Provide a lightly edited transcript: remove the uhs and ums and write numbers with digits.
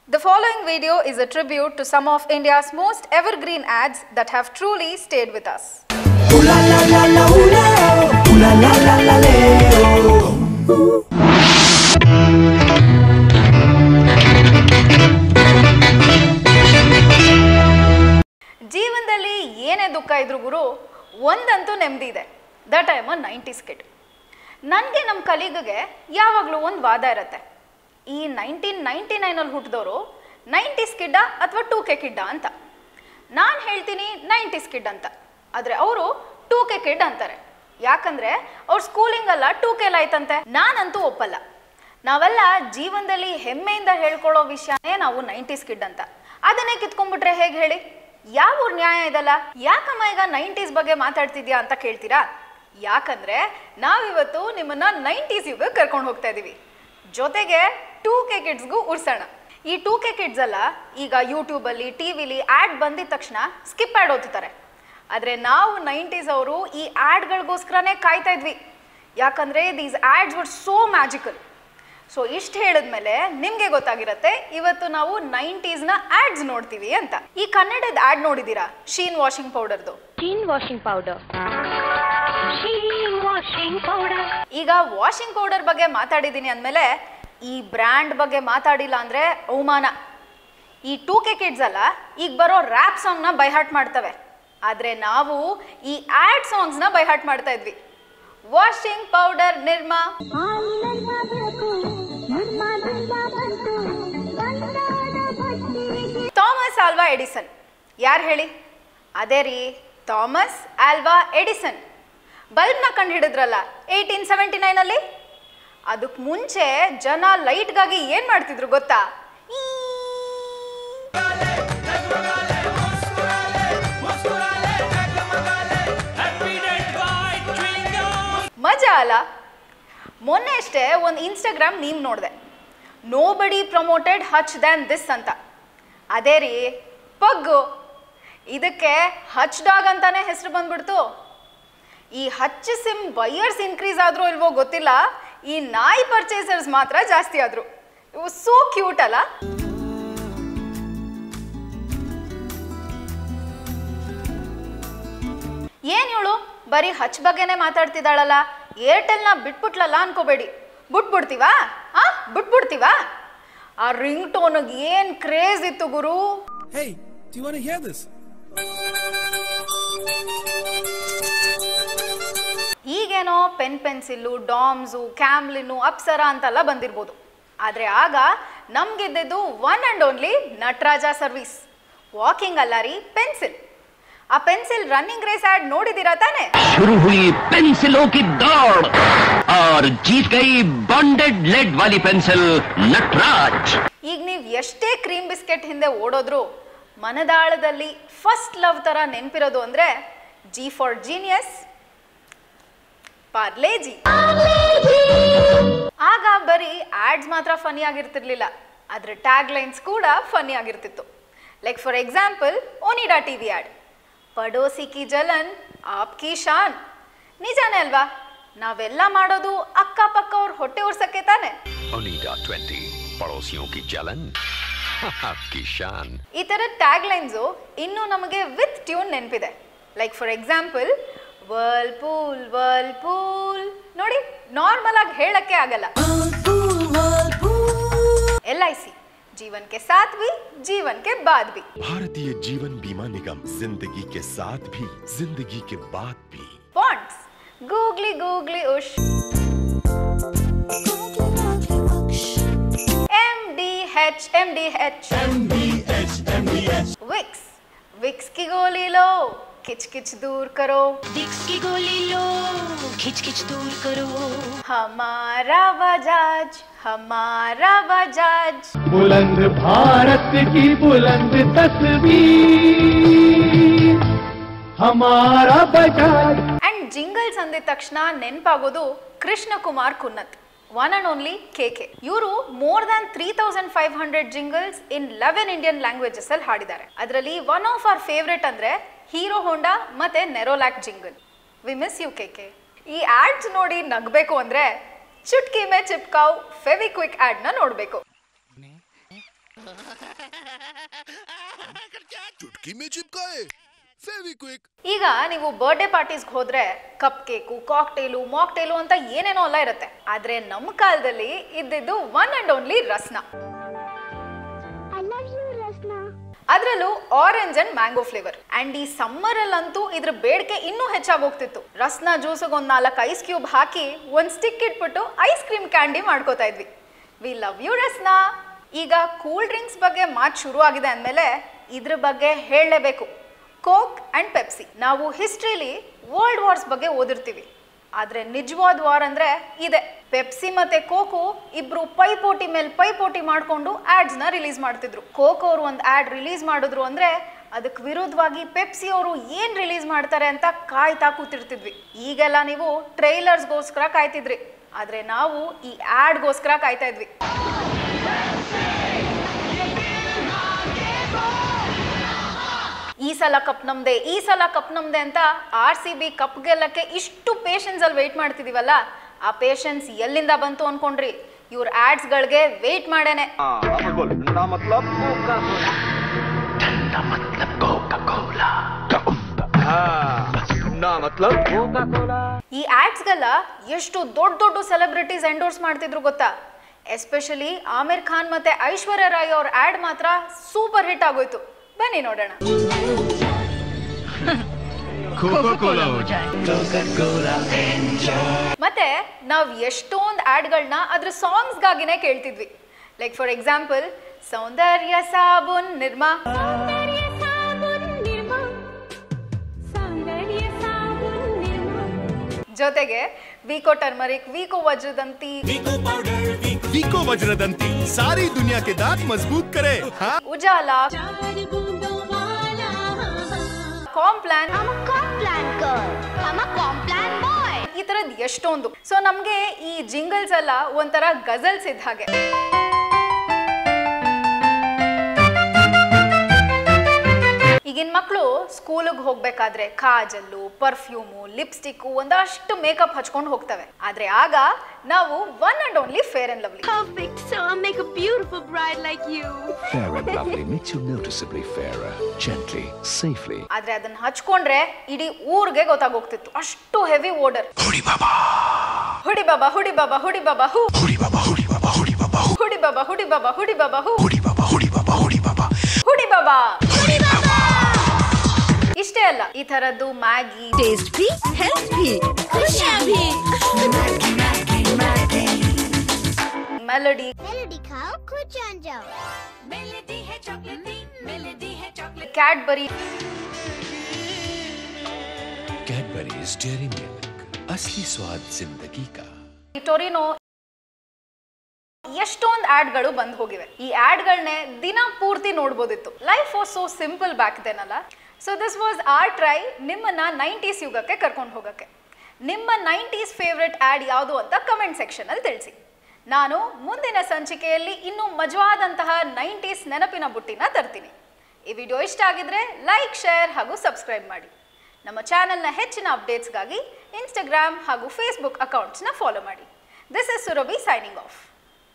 The following video is a tribute to some of India's most evergreen ads that have truly stayed with us. ಜೀವನದಲ್ಲಿ ಏನೇ ದುಃಖ ಇದ್ರೂ ಗುರು ಒಂದಂತೂ ನೆಮ್ಮದಿ ಇದೆ. That I am a 90s kid. ನನಗೆ ನಮ್ಮ ಕಲೀಗ್ಗೆ ಯಾವಾಗಲೂ ಒಂದು ವಾದ ಇರುತ್ತೆ. ಈ 1999 ಹುಟ್ಟಿದವರು 90s ಕಿಡ್ಡ ಅಥವಾ 2K ಕಿಡ್ಡ ಅಂತ. ನಾನು ಹೇಳ್ತೀನಿ 90s ಕಿಡ್ ಅಂತ, ಆದರೆ ಅವರು 2K ಕಿಡ್ ಅಂತಾರೆ. ಯಾಕಂದರೆ ಅವ್ರ ಸ್ಕೂಲಿಂಗಲ್ಲ 2K ಆಯ್ತಂತೆ. ನಾನಂತೂ ಒಪ್ಪಲ್ಲ. ನಾವೆಲ್ಲ ಜೀವನದಲ್ಲಿ ಹೆಮ್ಮೆಯಿಂದ ಹೇಳ್ಕೊಳ್ಳೋ ವಿಷಯನೇ ನಾವು 90s ಕಿಡ್ ಅಂತ. ಅದನ್ನೇ ಕಿತ್ಕೊಂಡ್ಬಿಟ್ರೆ ಹೇಗೆ ಹೇಳಿ? ಯಾವ ನ್ಯಾಯ ಇದಲ್ಲ? ಯಾಕಮ್ಮ ಈಗ 90s ಬಗ್ಗೆ ಮಾತಾಡ್ತಿದ್ಯಾ ಅಂತ ಕೇಳ್ತೀರಾ? ಯಾಕಂದರೆ ನಾವಿವತ್ತು ನಿಮ್ಮನ್ನು 90s ಯುಗ ಕರ್ಕೊಂಡು ಹೋಗ್ತಾ ಇದ್ದೀವಿ. ಜೊತೆಗೆ 2K ಕಿಡ್ಸ್ಗೂ ಉರ್ಸೋಣ. ಈ 2K ಕಿಡ್ಸ್ ಅಲ್ಲ ಈಗ ಯೂಟ್ಯೂಬಲ್ಲಿ ಟಿವಿಲಿ ಆ್ಯಡ್ ಬಂದಿದ ತಕ್ಷಣ ಸ್ಕಿಪ್ ಆ್ಯಡ್ ಓದ್ತಾರೆ. ಆದರೆ ನಾವು 90s ಅವರು ಈ ಆ್ಯಡ್ಗಳಿಗೋಸ್ಕರನೇ ಕಾಯ್ತಾ ಇದ್ವಿ. ಯಾಕಂದರೆ these ads were so magical. So ಇಷ್ಟು ಹೇಳಿದ್ಮೇಲೆ ನಿಮಗೆ ಗೊತ್ತಾಗಿರುತ್ತೆ ಇವತ್ತು ನಾವು 90s ಆ್ಯಡ್ಸ್ ನೋಡ್ತೀವಿ ಅಂತ. ಈ ಕನ್ನಡದ ಆ್ಯಡ್ ನೋಡಿದ್ದೀರಾ? ಶೀನ್ ವಾಷಿಂಗ್ ಪೌಡರ್ದು. ಈಗ ವಾಷಿಂಗ್ ಪೌಡರ್ ಬಗ್ಗೆ ಮಾತಾಡಿದ್ದೀನಿ ಅಂದಮೇಲೆ ಈ ಬ್ರ್ಯಾಂಡ್ ಬಗ್ಗೆ ಮಾತಾಡಿಲ್ಲ ಅಂದರೆ ಅವಮಾನ. ಈ 2K ಕಿಡ್ಸ್ ಅಲ್ಲ ಈಗ ಬರೋ ರ್ಯಾಪ್ ಸಾಂಗ್ನ ಬೈಹಾರ್ಟ್ ಮಾಡ್ತವೆ, ಆದರೆ ನಾವು ಈ ಆ್ಯಡ್ ಸಾಂಗ್ಸ್ನ ಬೈಹಾರ್ಟ್ ಮಾಡ್ತಾ ಇದ್ವಿ. ವಾಷಿಂಗ್ ಪೌಡರ್ ನಿರ್ಮಾ, ಥಾಮಸ್ ಆಲ್ವಾ ಎಡಿಸನ್. ಯಾರು ಹೇಳಿ? ಅದೇ ರೀ, ಥಾಮಸ್ ಆಲ್ವಾ ಎಡಿಸನ್. ಬಲ್ಬ್ನ ಕಂಡು ಹಿಡಿದ್ರಲ್ಲ 1879 ಅದಕ್ಕೆ ಮುಂಚೆ ಜನ ಲೈಟ್ಗಾಗಿ ಏನು ಮಾಡ್ತಿದ್ರು ಗೊತ್ತಾ? ಮಜಾ ಅಲ್ಲ? ಮೊನ್ನೆ ಅಷ್ಟೇ ಒಂದು ಇನ್ಸ್ಟಾಗ್ರಾಮ್ ಮೀಮ್ ನೋಡಿದೆ. ನೋಬಡಿ ಪ್ರಮೋಟೆಡ್ ಹಚ್ ದ್ಯಾನ್ ದಿಸ್ ಅಂತ. ಅದೇ ರೀ, ಪಗ್ಗು. ಇದಕ್ಕೆ ಹಚ್ ಡಾಗ್ ಅಂತಾನೆ ಹೆಸರು ಬಂದ್ಬಿಡ್ತು. ಈ ಹಚ್ ಸಿಮ್ ಬೈಯರ್ಸ್ ಇನ್ಕ್ರೀಸ್ ಆದ್ರೂ ಇಲ್ವೋ ಗೊತ್ತಿಲ್ಲ, ಈ ನಾಯಿ ಪರ್ಚೇಸರ್ಸ್ ಮಾತ್ರ ಜಾಸ್ತಿ ಆದ್ರು. ಇವು ಸೋ ಕ್ಯೂಟ್ ಅಲ್ಲ? ಏನ್ ಇವಳು ಬರೀ ಹಚ್ ಬಗ್ಗೆನೇ ಮಾತಾಡ್ತಿದ್ದಾಳಲ್ಲ, ಏರ್ಟೆಲ್ನ ಬಿಟ್ಬಿಟ್ಲಲ್ಲ ಅನ್ಕೋಬೇಡಿ. ಬಿಟ್ಬಿಡ್ತೀವಾ? ಬಿಟ್ಬಿಡ್ತೀವಾ? ಆ ರಿಂಗ್ ಟೋನ್ಗೆ ಏನ್ ಕ್ರೇಜ್ ಇತ್ತು ಗುರು. Hey, do you want to hear this? ಈಗೇನೋ ಪೆನ್ಸಿಲ್ಲು, ಡಾಮ್ಸು, ಕ್ಯಾಮ್ಲಿನು, ಅಪ್ಸರ ಅಂತೆಲ್ಲ ಬಂದಿರ್ಬೋದು. ಆದರೆ ಆಗ ನಮ್ಗಿದ್ದು one and only Natraj service. Walking ಅಲ್ಲ ರೀ, ಪೆನ್ಸಿಲ್. ಆ ಪೆನ್ಸಿಲ್ ರನ್ನಿಂಗ್ ರೇಸ್ ಆಡ್ ನೋಡಿದಿರಾ ತಾನೆ? ಶುರು ಹುಯಿ ಪೆನ್ಸಿಲೋ ಕಿ ದೌಡ್ और जीत गई बॉन्डेड लेड वाली पेंसिल नटराज. ಈಗ ನೀವು ಎಷ್ಟೇ ಕ್ರೀಮ್ ಬಿಸ್ಕೆಟ್ ಹಿಂದೆ ಓಡೋದ್ರು ಮನದಾಳದಲ್ಲಿ ಫಸ್ಟ್ ಲವ್ ತರ ನೆನಪಿರೋದು ಅಂದ್ರೆ ಜಿ ಫಾರ್ ಜೀನಿಯಸ್, ಪಾರ್ಲೇಜಿ. ಆಗ ಬರೀ ಆಡ್ಸ್ ಮಾತ್ರ ಫನಿ ಆಗಿರ್ತಿರ್ಲಿಲ್ಲ, ಅದ್ರ ಟ್ಯಾಗ್ ಲೈನ್ಸ್ ಕೂಡ ಫನಿ ಆಗಿರ್ತಿತ್ತು. Like for example Onida TV ad, ಪಡೋಸಿ ಕಿ ಜಲನ್ ಆಪ್ಕಿ ಶಾನ್. ನಿಜಾನೇ ಅಲ್ವಾ? ನಾವೆಲ್ಲ ಮಾಡೋದು ಅಕ್ಕಪಕ್ಕ ಅವ್ರ ಹೊಟ್ಟೆ ಉರ್ಸಕ್ಕೆ ತಾನೆ. ಓನಿಡಾ 20 ಪಡೋಸಿಯೋं की जलन आपकी शान. ಈ ಥರದ ಟ್ಯಾಗ್ ಲೈನ್ಸು ಇನ್ನೂ ನಮಗೆ ವಿತ್ ಟ್ಯೂನ್ ನೆನಪಿದೆ. Like for example Whirlpool Whirlpool. ನೋಡಿ, ನಾರ್ಮಲ್ ಆಗಿ ಹೇಳಕ್ಕೆ ಆಗಲ್ಲ. LIC जीवन के साथ भी जीवन के बाद भी. भारतीय जीवन बीमा निगम, जिंदगी के साथ भी जिंदगी के बाद भी. Fonts googly googly ush, MDH MDH Vicks Vicks की गोली लो, किच किच दूर करो. विक्स की गोली लो, खिच खिच दूर करो. हमारा बजाज, हमारा बजाज. बुलंद भारत की बुलंद तस्वीर, हमारा बजाज. ಅಂಡ್ ಜಿಂಗಲ್ಸ್ ಅಂದಿದ ತಕ್ಷಣ ನೆನಪಾಗೋದು Krishna Kumar Kunnath, one and only KK. ಇವರು more than 3500 jingles in 11 Indian languages ಅಲ್ಲಿ ಹಾಡಿದ್ದಾರೆ. ಅದರಲ್ಲಿ ಒನ್ ಆಫ್ ಅವರ್ ಫೇವ್ರೆಟ್ ಅಂದ್ರೆ ಹೀರೋ ಹೋಂಡಾ ಮತ್ತೆ Nerolac jingle. We miss you KK. ಈ ಆಡ್ಸ್ ನೋಡಿ ನಗಬೇಕು ಅಂದ್ರೆ ಚುಟ್ಕಿ ಮೇ ಚಿಪ್ಕಾವ್ ಫೆವಿಕ್ವಿಕ್ ಆಡ್ ನ ನೋಡ್ಬೇಕು. चुटकी में चिपकाए फेविक्विक। ಈಗ ನೀವು ಬರ್ಡೇ ಪಾರ್ಟೀಸ್ಗೆ ಹೋದ್ರೆ ಕಪ್ ಕೇಕು, ಕಾಕ್ಟೇಲು, ಮಾಕ್ಟೇಲು ಅಂತ ಏನೇನೋ ಎಲ್ಲ ಇರುತ್ತೆ. ಆದ್ರೆ ನಮ್ಮ ಕಾಲದಲ್ಲಿ ಇದ್ದಿದ್ದು ಒನ್ ಅಂಡ್ ಓನ್ಲಿ ರಸ್ನ. ಅದರಲ್ಲೂ orange and mango flavour. And ಈ ಸಮ್ಮರ್ ಅಲ್ಲಂತೂ ಇದ್ರ ಬೇಡಿಕೆ ಇನ್ನೂ ಹೆಚ್ಚಾಗಿ ಹೋಗ್ತಿತ್ತು. ರಸ್ನ ಜ್ಯೂಸಿಗೆ ಒಂದು 4 ಐಸ್ ಕ್ಯೂಬ್ ಹಾಕಿ ಒಂದು ಸ್ಟಿಕ್ ಇಟ್ಬಿಟ್ಟು ಐಸ್ ಕ್ರೀಮ್ ಕ್ಯಾಂಡಿ ಮಾಡ್ಕೋತಾ ಇದ್ವಿ. We love you Rasna. ಈಗ ಕೂಲ್ ಡ್ರಿಂಕ್ಸ್ ಬಗ್ಗೆ ಮಾತು ಶುರು ಆಗಿದೆ ಅಂದಮೇಲೆ ಇದ್ರ ಬಗ್ಗೆ ಹೇಳಲೇಬೇಕು. Coke and Pepsi. ನಾವು ಹಿಸ್ಟ್ರಿಲಿ ವರ್ಲ್ಡ್ ವಾರ್ಸ್ ಬಗ್ಗೆ ಓದಿರ್ತೀವಿ, ಆದರೆ ನಿಜವಾದ ವಾರ್ ಅಂದರೆ ಇದೆ. ಪೆಪ್ಸಿ ಮತ್ತು ಕೋಕು ಇಬ್ಬರು ಪೈಪೋಟಿ ಮೇಲೆ ಪೈಪೋಟಿ ಮಾಡಿಕೊಂಡು ಆ್ಯಡ್ಸ್ನ ರಿಲೀಸ್ ಮಾಡ್ತಿದ್ರು. ಕೋಕ್ ಅವರು ಒಂದು ಆ್ಯಡ್ ರಿಲೀಸ್ ಮಾಡಿದ್ರು ಅಂದರೆ ಅದಕ್ಕೆ ವಿರುದ್ಧವಾಗಿ ಪೆಪ್ಸಿ ಅವರು ಏನು ರಿಲೀಸ್ ಮಾಡ್ತಾರೆ ಅಂತ ಕಾಯ್ತಾ ಕೂತಿರ್ತಿದ್ವಿ. ಈಗೆಲ್ಲ ನೀವು ಟ್ರೈಲರ್ಸ್ಗೋಸ್ಕರ ಕಾಯ್ತಿದ್ರಿ, ಆದರೆ ನಾವು ಈ ಆ್ಯಡ್ಗೋಸ್ಕರ ಕಾಯ್ತಾ ಇದ್ವಿ. ಈ ಸಲ ಕಪ್ ನಮ್ದೆ, ಈ ಸಲ ಕಪ್ ನಮ್ದೆ ಅಂತ RCB ಕಪ್ ಗೆಲ್ಲಕ್ಕೆ ಇಷ್ಟು ಪೇಷನ್ಸ್ ಅಲ್ಲಿ ವೇಟ್ ಮಾಡ್ತಿದೀವಲ್ಲ, ಆ ಪೇಷನ್ಸ್ ಎಲ್ಲಿಂದ ಬಂತು ಅನ್ಕೊಂಡ್ರಿ? ಇವ್ರ ಆಡ್ಸ್ಗಳಿಗೆ ವೇಟ್ ಮಾಡೇನೆ. ಈ ಆಡ್ಸ್ಗೆಲ್ಲ ಎಷ್ಟು ದೊಡ್ಡ ದೊಡ್ಡ ಸೆಲೆಬ್ರಿಟೀಸ್ ಎಂಡೋರ್ಸ್ ಮಾಡ್ತಿದ್ರು ಗೊತ್ತಾ? ಎಸ್ಪೆಷಲಿ ಆಮಿರ್ ಖಾನ್ ಮತ್ತೆ ಐಶ್ವರ್ಯ ರಾಯ್ ಅವ್ರ ಆಡ್ ಮಾತ್ರ ಸೂಪರ್ ಹಿಟ್ ಆಗೋಯ್ತು. ಬನ್ನಿ ನೋಡೋಣ. ಮತ್ತೆ ನಾವು ಎಷ್ಟೊಂದು ಆಡ್ಗಳನ್ನ ಅದ್ರ ಸಾಂಗ್ಸ್ಗಾಗಿನೇ ಕೇಳ್ತಿದ್ವಿ. ಲೈಕ್ ಫಾರ್ ಎಕ್ಸಾಂಪಲ್ ಸೌಂದರ್ಯ ಸಾಬೂನ್ ನಿರ್ಮಾ, ಜೊತೆಗೆ ವಿಕೋ ಟರ್ಮರಿಕ್, ವಿಕೋ ವಜ್ರದಂತಿ, विको वज्रदंती सारी दुनिया के दांत मजबूत करे। ಉಜಾಲ, ಕಾಂಪ್ಲಾನ್, ಈ ತರದ್ ಎಷ್ಟೊಂದು. ಸೊ ನಮ್ಗೆ ಈ ಜಿಂಗಲ್ಸ್ ಎಲ್ಲ ಒಂಥರ ಗಜಲ್ಸ್ ಇದ್ದ ಹಾಗೆ. ಈಗಿನ ಮಕ್ಕಳು ಸ್ಕೂಲಿಗೆ ಹೋಗ್ಬೇಕಾದ್ರೆ ಕಾಜಲ್ಲು, ಪರ್ಫ್ಯೂಮು, ಲಿಪ್ಸ್ಟಿಕ್ಕು, ಒಂದಷ್ಟು ಮೇಕಪ್ ಹಚ್ಕೊಂಡು ಹೋಗ್ತವೆ. ಆದ್ರೆ ಆಗ ನಾವು one and only fair and lovely. Perfect, so I'll make a beautiful bride like you. Fair and Lovely makes you noticeably fairer, gently, safely. ಆದ್ರೆ ಅದನ್ನ ಹಚ್ಕೊಂಡ್ರೆ ಇಡೀ ಊರಿಗೆ ಗೊತ್ತಾಗೋಗ್ತಿತ್ತು, ಅಷ್ಟು ಹೆವಿ ಓಡರ್. हुडी बाबा, ಹುಡಿ ಬಾಬಾ, ಹುಡಿ ಬಾಬಾ, ಹುಡಿ ಬಾಬಾ ಹೂ, हुडी बाबा, हुडी बाबा, हुडी बाबा, ಹುಡಿ ಬಾಬಾ, ಹುಡಿ ಬಾಬಾ, ಹುಡಿ ಬಾಬಾ ಹೂ, हुडी बाबा, हुडी बाबा, हुडी बाबा, ಹುಡಿ ಬಾಬಾ. ಇಷ್ಟೇ ಅಲ್ಲ, ಈ ತರದ್ದು ಮ್ಯಾಗಿ, Taste भी, health भी, खुशियाँ भी. ಮೆಲಡಿ, खाओ खुद जान जाओ. Melody है chocolatey, melody है chocolate. Cadbury, Cadbury's Dairy Milk, असली स्वाद जिंदगी का. ಟೊರಿನೋ, ಎಷ್ಟೊಂದು ಆಡ್ಗಳು ಬಂದು ಹೋಗಿವೆ. ಈ ಆಡ್ಗಳನ್ನೇ ದಿನ ಪೂರ್ತಿ ನೋಡ್ಬೋದಿತ್ತು. Life was so simple back then ಅಲ್ಲ. So this was our try ನಿಮ್ಮನ್ನ 90s ಯುಗಕ್ಕೆ ಕರ್ಕೊಂಡು ಹೋಗಕ್ಕೆ. ನಿಮ್ಮ 90s ಫೇವ್ರೆಟ್ ಆಡ್ ಯಾವುದು ಅಂತ ಕಮೆಂಟ್ ಸೆಕ್ಷನ್ ಅಲ್ಲಿ ತಿಳಿಸಿ. ನಾನು ಮುಂದಿನ ಸಂಚಿಕೆಯಲ್ಲಿ ಇನ್ನೂ ಮಜವಾದಂತಹ 90s ನೆನಪಿನ ಬುಟ್ಟಿನ ತರ್ತೀನಿ. ಈ ವಿಡಿಯೋ ಇಷ್ಟ ಆಗಿದ್ರೆ ಲೈಕ್, ಶೇರ್ ಹಾಗೂ ಸಬ್ಸ್ಕ್ರೈಬ್ ಮಾಡಿ. ನಮ್ಮ ಚಾನೆಲ್ನ ಹೆಚ್ಚಿನ ಅಪ್ಡೇಟ್ಸ್ಗಾಗಿ ಇನ್ಸ್ಟಾಗ್ರಾಮ್ ಹಾಗೂ ಫೇಸ್ಬುಕ್ ಅಕೌಂಟ್ಸ್ನ ಫಾಲೋ ಮಾಡಿ. This is Surabhi signing off.